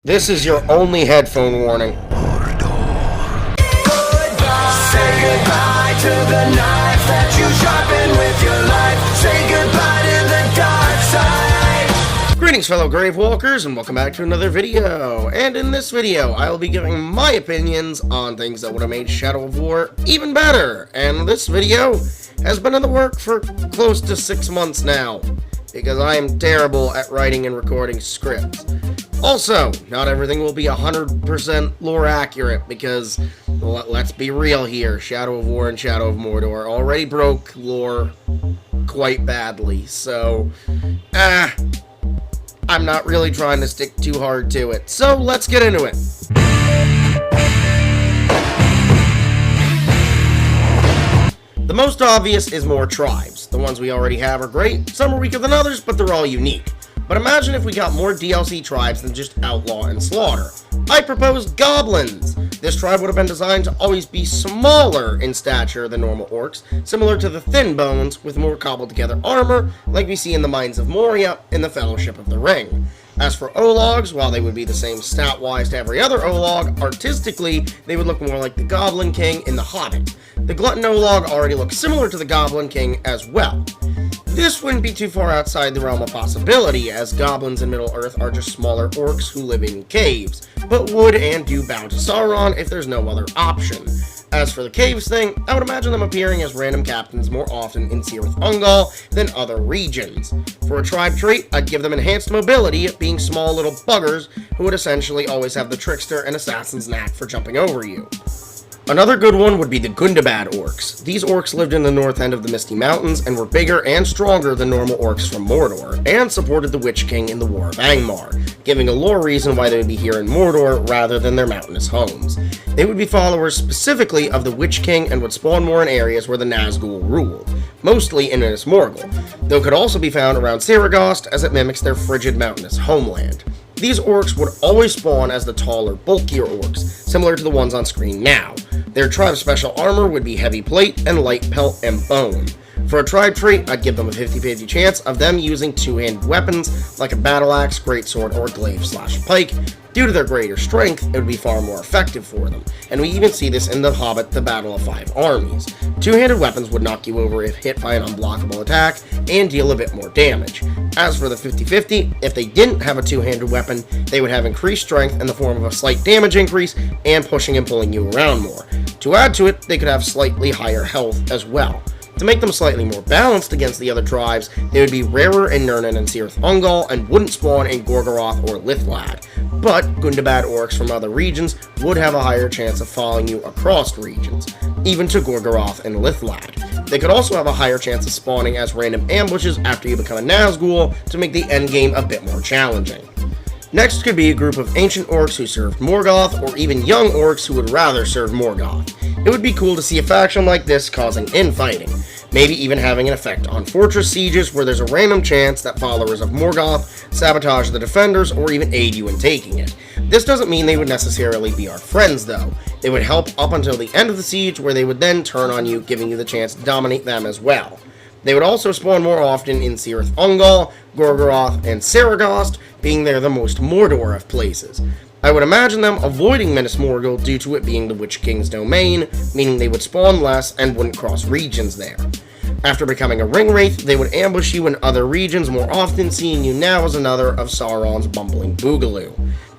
This is your only headphone warning. Say goodbye to the knife that you sharpen with your life. Say goodbye to the dark side. Greetings, fellow Gravewalkers, and welcome back to another video. And in this video, I will be giving my opinions on things that would have made Shadow of War even better. And this video has been in the work for close to 6 months now, because I am terrible at writing and recording scripts. Also, not everything will be 100% lore accurate, because, let's be real here, Shadow of War and Shadow of Mordor already broke lore quite badly, so, I'm not really trying to stick too hard to it. So, let's get into it. The most obvious is more tribes. The ones we already have are great, some are weaker than others, but they're all unique. But imagine if we got more DLC tribes than just Outlaw and Slaughter. I propose Goblins! This tribe would have been designed to always be smaller in stature than normal orcs, similar to the Thin Bones, with more cobbled together armor, like we see in the Mines of Moria in the Fellowship of the Ring. As for Ologs, while they would be the same stat-wise to every other Olog, artistically, they would look more like the Goblin King in The Hobbit. The Glutton Olog already looks similar to the Goblin King as well. This wouldn't be too far outside the realm of possibility, as goblins in Middle-earth are just smaller orcs who live in caves, but would and do bow to Sauron if there's no other option. As for the caves thing, I would imagine them appearing as random captains more often in Cirith Ungol than other regions. For a tribe trait, I'd give them enhanced mobility, being small little buggers who would essentially always have the trickster and assassin's knack for jumping over you. Another good one would be the Gundabad Orcs. These orcs lived in the north end of the Misty Mountains and were bigger and stronger than normal orcs from Mordor, and supported the Witch King in the War of Angmar, giving a lore reason why they would be here in Mordor rather than their mountainous homes. They would be followers specifically of the Witch King and would spawn more in areas where the Nazgul ruled, mostly in Minas Morgul, though could also be found around Saragost as it mimics their frigid mountainous homeland. These orcs would always spawn as the taller, bulkier orcs, similar to the ones on screen now. Their tribe special armor would be heavy plate and light pelt and bone. For a tribe trait, I'd give them a 50-50 chance of them using two-handed weapons like a battle axe, greatsword, or glaive/pike. Due to their greater strength, it would be far more effective for them, and we even see this in The Hobbit, The Battle of Five Armies. Two-handed weapons would knock you over if hit by an unblockable attack, and deal a bit more damage. As for the 50-50, if they didn't have a two-handed weapon, they would have increased strength in the form of a slight damage increase, and pushing and pulling you around more. To add to it, they could have slightly higher health as well. To make them slightly more balanced against the other tribes, they would be rarer in Nirnan and Cirith Ungol and wouldn't spawn in Gorgoroth or Lithlad. But Gundabad orcs from other regions would have a higher chance of following you across regions, even to Gorgoroth and Lithlad. They could also have a higher chance of spawning as random ambushes after you become a Nazgul to make the endgame a bit more challenging. Next could be a group of ancient orcs who served Morgoth, or even young orcs who would rather serve Morgoth. It would be cool to see a faction like this causing infighting, maybe even having an effect on fortress sieges where there's a random chance that followers of Morgoth sabotage the defenders or even aid you in taking it. This doesn't mean they would necessarily be our friends though. They would help up until the end of the siege, where they would then turn on you, giving you the chance to dominate them as well. They would also spawn more often in Cirith Ungol, Gorgoroth, and Saragost, being there the most Mordor of places. I would imagine them avoiding Minas Morgul due to it being the Witch King's domain, meaning they would spawn less and wouldn't cross regions there. After becoming a ring wraith, they would ambush you in other regions more often, seeing you now as another of Sauron's bumbling boogaloo.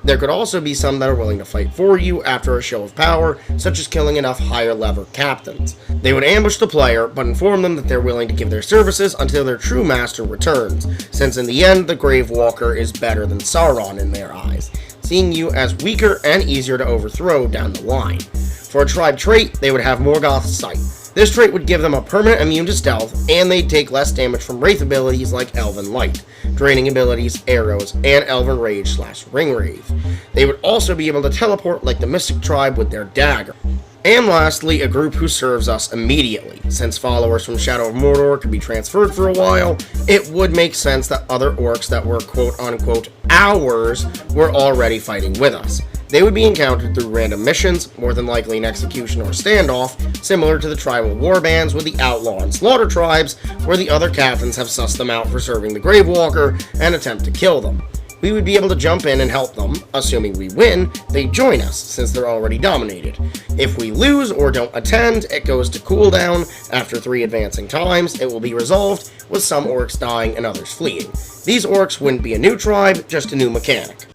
There could also be some that are willing to fight for you after a show of power, such as killing enough higher-level captains. They would ambush the player, but inform them that they're willing to give their services until their true master returns, since in the end, the Gravewalker is better than Sauron in their eyes, seeing you as weaker and easier to overthrow down the line. For a tribe trait, they would have Morgoth's Sight. This trait would give them a permanent immune to stealth, and they'd take less damage from wraith abilities like Elven Light, draining abilities, arrows, and Elven Rage/Ring Wraith. They would also be able to teleport like the Mystic tribe with their dagger. And lastly, a group who serves us immediately. Since followers from Shadow of Mordor could be transferred for a while, it would make sense that other orcs that were quote-unquote ours were already fighting with us. They would be encountered through random missions, more than likely an execution or standoff, similar to the tribal warbands with the Outlaw and Slaughter tribes, where the other captains have sussed them out for serving the Gravewalker and attempt to kill them. we would be able to jump in and help them. Assuming we win, they join us, since they're already dominated. If we lose or don't attend, it goes to cooldown. After 3 advancing times, it will be resolved, with some orcs dying and others fleeing. These orcs wouldn't be a new tribe, just a new mechanic.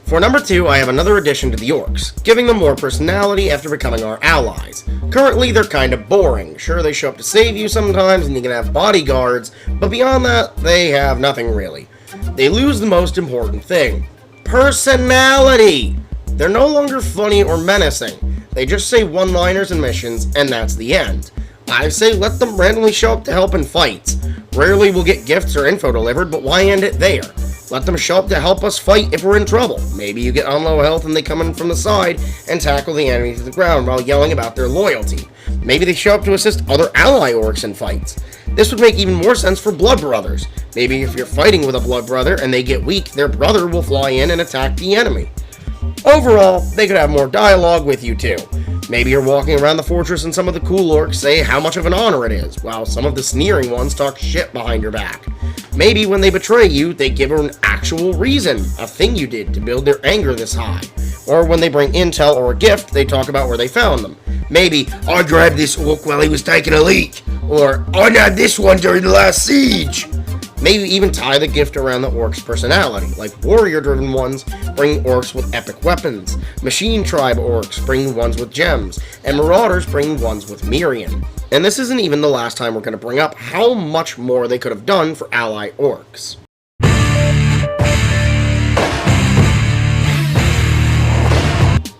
For number 2, I have another addition to the Orcs, giving them more personality after becoming our allies. Currently, they're kinda boring. Sure, they show up to save you sometimes, and you can have bodyguards, but beyond that, they have nothing really. They lose the most important thing: personality! They're no longer funny or menacing. They just say one-liners in missions, and that's the end. I say let them randomly show up to help in fights. Rarely will get gifts or info delivered, but why end it there? Let them show up to help us fight if we're in trouble. Maybe you get on low health and they come in from the side and tackle the enemy to the ground while yelling about their loyalty. Maybe they show up to assist other ally orcs in fights. This would make even more sense for blood brothers. Maybe if you're fighting with a blood brother and they get weak, their brother will fly in and attack the enemy. Overall, they could have more dialogue with you too. Maybe you're walking around the fortress and some of the cool orcs say how much of an honor it is, while some of the sneering ones talk shit behind your back. Maybe when they betray you, they give an actual reason, a thing you did to build their anger this high. Or when they bring intel or a gift, they talk about where they found them. Maybe, I grabbed this orc while he was taking a leak, or I nabbed this one during the last siege. Maybe even tie the gift around the orc's personality, like warrior-driven ones bring orcs with epic weapons, machine tribe orcs bring ones with gems, and marauders bring ones with Miriam. And this isn't even the last time we're going to bring up how much more they could have done for ally orcs.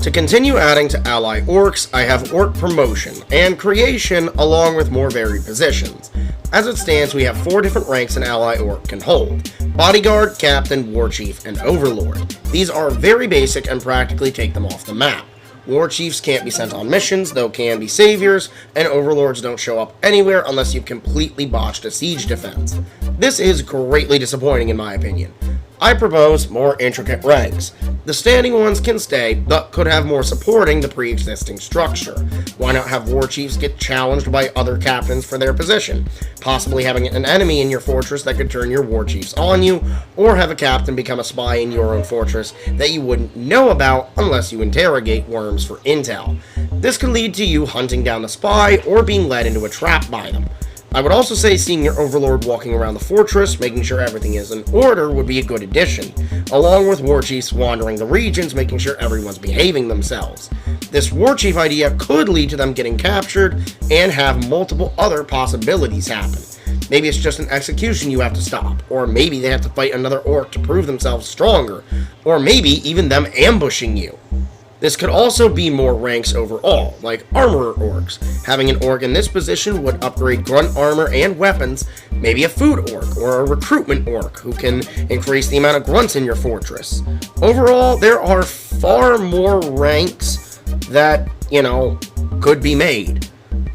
To continue adding to ally orcs, I have orc promotion and creation along with more varied positions. As it stands, we have 4 different ranks an ally orc can hold: bodyguard, captain, war chief, and overlord. These are very basic and practically take them off the map. War chiefs can't be sent on missions, though can be saviors, and overlords don't show up anywhere unless you've completely botched a siege defense. This is greatly disappointing in my opinion. I propose more intricate ranks. The standing ones can stay, but could have more supporting the pre-existing structure. Why not have war chiefs get challenged by other captains for their position? Possibly having an enemy in your fortress that could turn your war chiefs on you, or have a captain become a spy in your own fortress that you wouldn't know about unless you interrogate worms for intel. This could lead to you hunting down the spy or being led into a trap by them. I would also say seeing your overlord walking around the fortress, making sure everything is in order, would be a good addition, along with war chiefs wandering the regions, making sure everyone's behaving themselves. This war chief idea could lead to them getting captured and have multiple other possibilities happen. Maybe it's just an execution you have to stop, or maybe they have to fight another orc to prove themselves stronger, or maybe even them ambushing you. This could also be more ranks overall, like armorer orcs. Having an orc in this position would upgrade grunt armor and weapons, maybe a food orc or a recruitment orc who can increase the amount of grunts in your fortress. Overall, there are far more ranks that, could be made.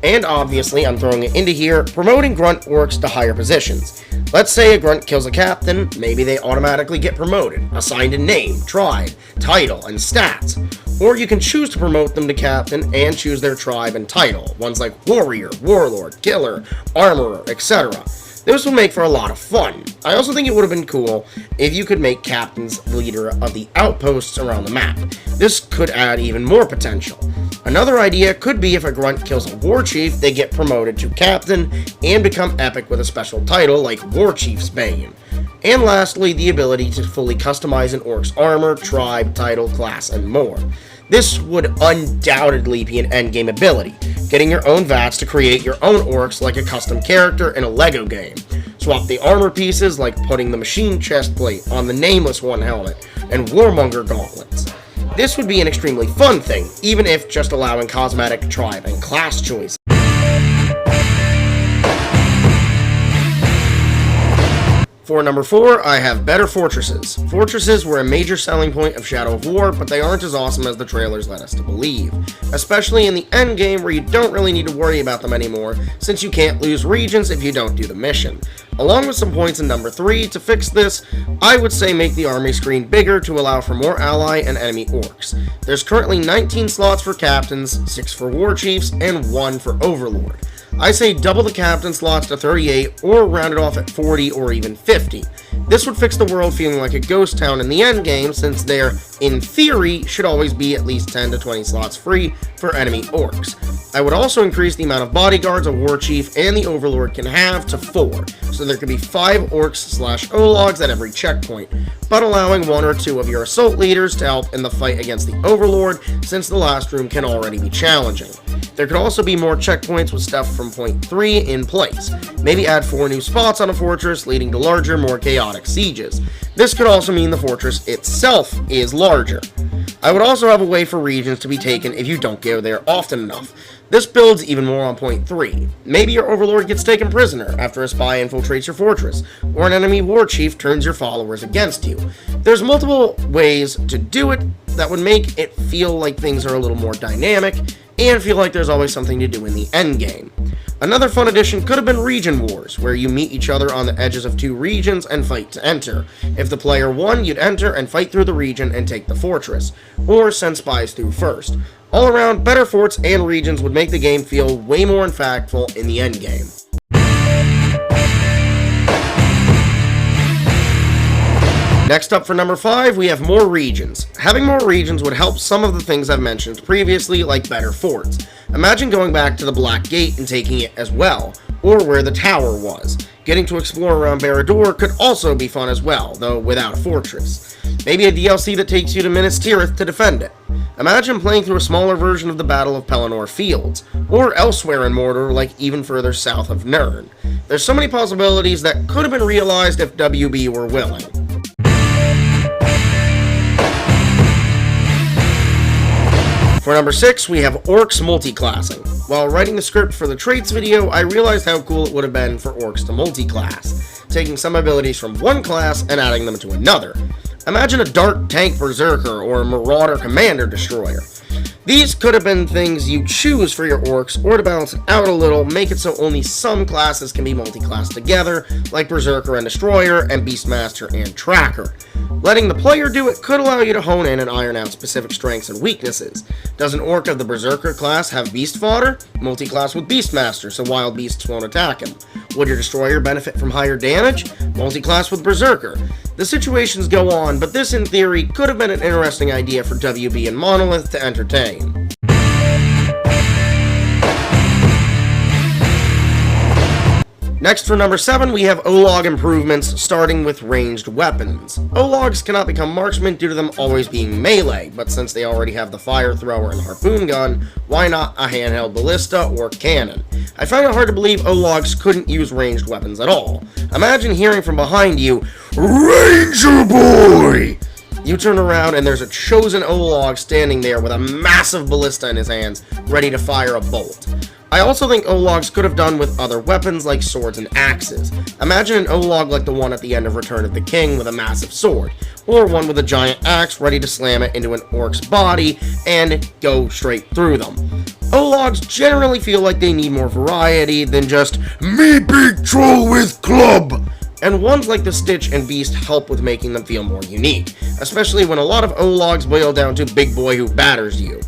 And obviously, I'm throwing it into here, promoting grunt orcs to higher positions. Let's say a grunt kills a captain, maybe they automatically get promoted, assigned a name, tribe, title, and stats. Or you can choose to promote them to captain and choose their tribe and title, ones like warrior, warlord, killer, armorer, etc. This would make for a lot of fun. I also think it would have been cool if you could make captains leader of the outposts around the map. This could add even more potential. Another idea could be if a grunt kills a war chief, they get promoted to captain and become epic with a special title like War Chief's Bane. And lastly, the ability to fully customize an orc's armor, tribe, title, class, and more. This would undoubtedly be an endgame ability, getting your own VATs to create your own orcs like a custom character in a LEGO game. Swap the armor pieces like putting the machine chestplate on the Nameless One helmet and Warmonger gauntlets. This would be an extremely fun thing, even if just allowing cosmetic tribe and class choice. For number 4, I have better fortresses. Fortresses were a major selling point of Shadow of War, but they aren't as awesome as the trailers led us to believe. Especially in the endgame where you don't really need to worry about them anymore, since you can't lose regions if you don't do the mission. Along with some points in number 3, to fix this, I would say make the army screen bigger to allow for more ally and enemy orcs. There's currently 19 slots for captains, 6 for war chiefs, and 1 for overlord. I say double the captain slots to 38 or round it off at 40 or even 50. This would fix the world feeling like a ghost town in the endgame, since there, in theory, should always be at least 10 to 20 slots free for enemy orcs. I would also increase the amount of bodyguards a war chief and the overlord can have to 4, so there could be 5 orcs/ologs at every checkpoint, but allowing 1 or 2 of your assault leaders to help in the fight against the overlord, since the last room can already be challenging. There could also be more checkpoints with stuff from point 3 in place. Maybe add 4 new spots on a fortress, leading to larger, more chaotic sieges. This could also mean the fortress itself is larger. I would also have a way for regions to be taken if you don't go there often enough. This builds even more on point 3. Maybe your overlord gets taken prisoner after a spy infiltrates your fortress, or an enemy war chief turns your followers against you. There's multiple ways to do it that would make it feel like things are a little more dynamic, and feel like there's always something to do in the endgame. Another fun addition could have been region wars, where you meet each other on the edges of 2 regions and fight to enter. If the player won, you'd enter and fight through the region and take the fortress, or send spies through first. All around, better forts and regions would make the game feel way more impactful in the endgame. Next up for number 5, we have more regions. Having more regions would help some of the things I've mentioned previously, like better forts. Imagine going back to the Black Gate and taking it as well, or where the tower was. Getting to explore around Barad-dûr could also be fun as well, though without a fortress. Maybe a DLC that takes you to Minas Tirith to defend it. Imagine playing through a smaller version of the Battle of Pelennor Fields, or elsewhere in Mordor, like even further south of Nirn. There's so many possibilities that could have been realized if WB were willing. For number 6, we have Orcs multiclassing. While writing the script for the traits video, I realized how cool it would have been for Orcs to multiclass, taking some abilities from one class and adding them to another. Imagine a Dark Tank Berserker or a Marauder Commander Destroyer. These could have been things you choose for your orcs, or to balance it out a little, make it so only some classes can be multi-classed together, like Berserker and Destroyer, and Beastmaster and Tracker. Letting the player do it could allow you to hone in and iron out specific strengths and weaknesses. Does an orc of the Berserker class have Beast Fodder? Multi-class with Beastmaster, so wild beasts won't attack him. Would your Destroyer benefit from higher damage? Multi-class with Berserker. The situations go on, but this in theory could have been an interesting idea for WB and Monolith to entertain. Next for number 7, we have Olog improvements, starting with ranged weapons. Ologs cannot become marksmen due to them always being melee, but since they already have the fire thrower and harpoon gun, why not a handheld ballista or cannon? I find it hard to believe Ologs couldn't use ranged weapons at all. Imagine hearing from behind you, "Ranger boy!" You turn around and there's a chosen Olog standing there with a massive ballista in his hands, ready to fire a bolt. I also think Ologs could have done with other weapons like swords and axes. Imagine an Olog like the one at the end of Return of the King with a massive sword, or one with a giant axe ready to slam it into an orc's body and go straight through them. Ologs generally feel like they need more variety than just, "me big troll with club." And ones like the Stitch and Beast help with making them feel more unique, especially when a lot of Ologs boil down to big boy who batters you.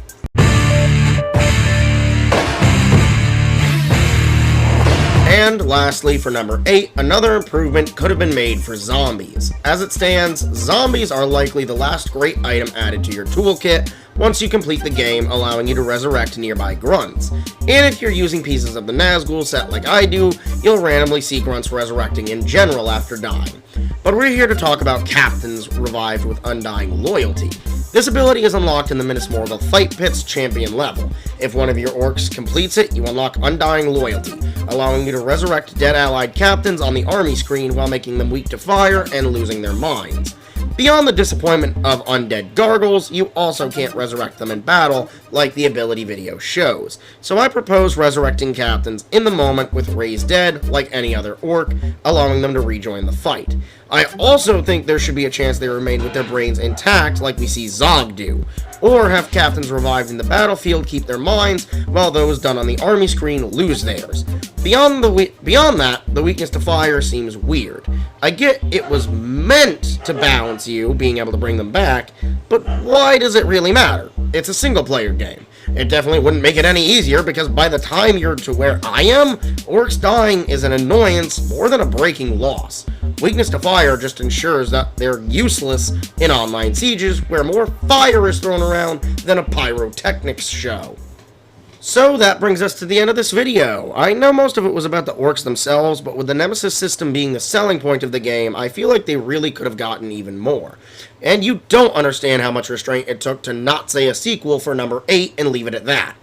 And lastly, for number 8, another improvement could have been made for zombies. As it stands, zombies are likely the last great item added to your toolkit once you complete the game, allowing you to resurrect nearby grunts. And if you're using pieces of the Nazgul set like I do, you'll randomly see grunts resurrecting in general after dying. But we're here to talk about captains revived with Undying Loyalty. This ability is unlocked in the Minas Morgul Fight Pit's champion level. If one of your orcs completes it, you unlock Undying Loyalty, allowing you to resurrect dead allied captains on the army screen while making them weak to fire and losing their minds. Beyond the disappointment of undead gargles, you also can't resurrect them in battle like the ability video shows. So I propose resurrecting captains in the moment with Raise Dead like any other orc, allowing them to rejoin the fight. I also think there should be a chance they remain with their brains intact like we see Zog do, or have captains revived in the battlefield keep their minds, while those done on the army screen lose theirs. Beyond that, the weakness to fire seems weird. I get it was meant to balance you, being able to bring them back, but why does it really matter? It's a single-player game. It definitely wouldn't make it any easier, because by the time you're to where I am, orcs dying is an annoyance more than a breaking loss. Weakness to fire just ensures that they're useless in online sieges, where more fire is thrown around than a pyrotechnics show. So that brings us to the end of this video. I know most of it was about the orcs themselves, but with the Nemesis system being the selling point of the game, I feel like they really could have gotten even more. And you don't understand how much restraint it took to not say a sequel for number 8 and leave it at that.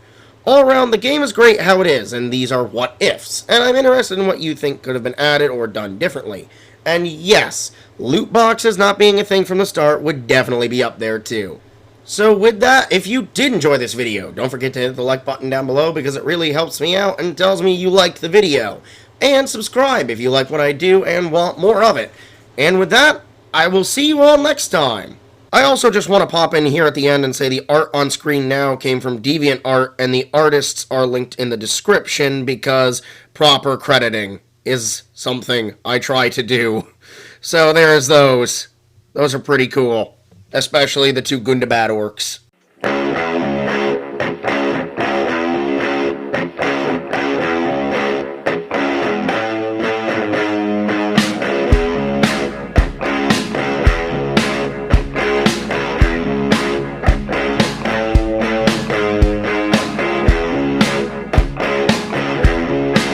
All around, the game is great how it is, and these are what-ifs, and I'm interested in what you think could have been added or done differently. And yes, loot boxes not being a thing from the start would definitely be up there too. So with that, if you did enjoy this video, don't forget to hit the like button down below, because it really helps me out and tells me you liked the video. And subscribe if you like what I do and want more of it. And with that, I will see you all next time. I also just want to pop in here at the end and say the art on screen now came from Deviant art, and the artists are linked in the description, because proper crediting is something I try to do. So there's those. Those are pretty cool. Especially the 2 Gundabad orcs.